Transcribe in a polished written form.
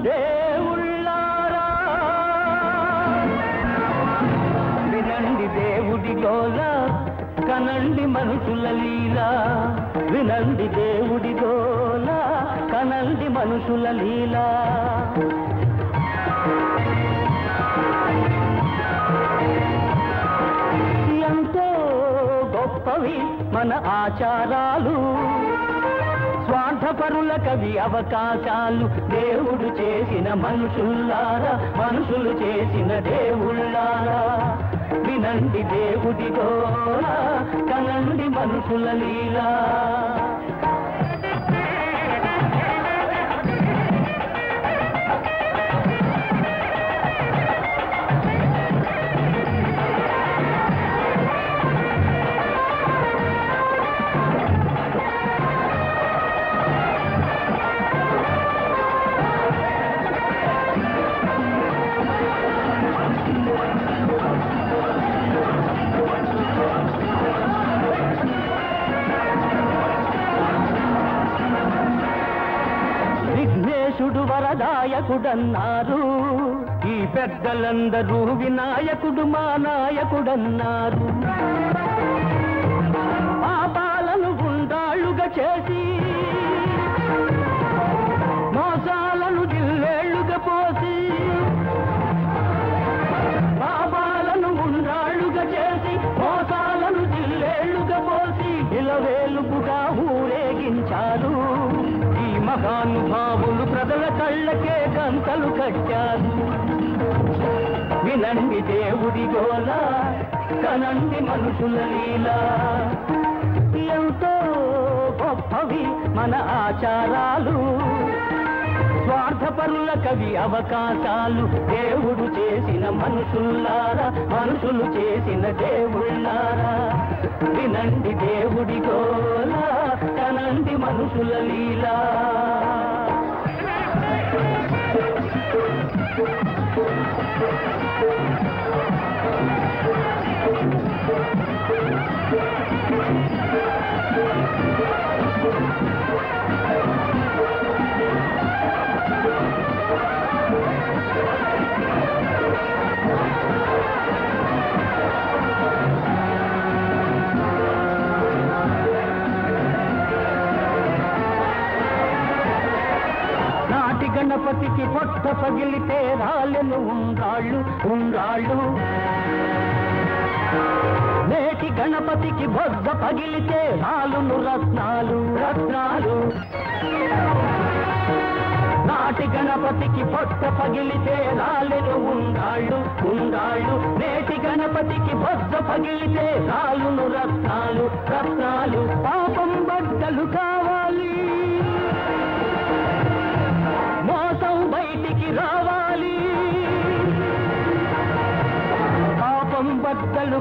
దేవుళ్ళారా వినండి దేవుడి గోల కనండి మనుషుల లీలా వినండి దేవుడి గోల కనండి మనుషుల లీలా ఎంతో గొప్పవి మన ఆచారాలు స్వార్థపరులకవి అవకాశాలు దేవుడు చేసిన మనుషుల్లారా మనుషులు చేసిన దేవుళ్ళారా వినండి దేవుడి గోల కనండి మనుషుల లీలా విఘ్నేశుడు వరదాయకుడన్నారు ఈ పెద్దలందరూ వినాయకుడు మా నాయకుడన్నారు పాపాలను గుండాళ్ళుగా చేసి మోసాలను జిల్లేళ్లుగా పోసి పాపాలను గుండాళ్ళుగా చేసి మోసాలను జిల్లేళ్లుగా పోసి ఇలవేలుపుగా ఊరేగించారు మహానుభావులు ప్రజల కళ్ళకే గంతలు కట్టారు వినండి దేవుడి గోల కనండి మనుషుల లీలా ఎంతో గొప్పవి మన ఆచారాలు స్వార్థపరులకవి అవకాశాలు దేవుడు చేసిన మనుషుల్లారా మనుషులు చేసిన దేవుళ్ళారా వినండి దేవుడి గోల కనండి మనుషుల లీలా గణపతికి పొట్ట పగిలితే రాళ్ళను ఉండ్రాళ్ళు ఉండ్రాళ్ళు నేటి గణపతికి బొజ్జ పగిలితే రాళ్ళను రత్నాలు రత్నాలు నాటి గణపతికి పొట్ట పగిలితే రాళ్ళను ఉండ్రాళ్ళు ఉండ్రాళ్ళు నేటి గణపతికి బొజ్జ పగిలితే రాళ్ళను రత్నాలు రత్నాలు పాపం బట్టలు కావాలి మోసం బయటికి రావాలి పాపం బద్దలు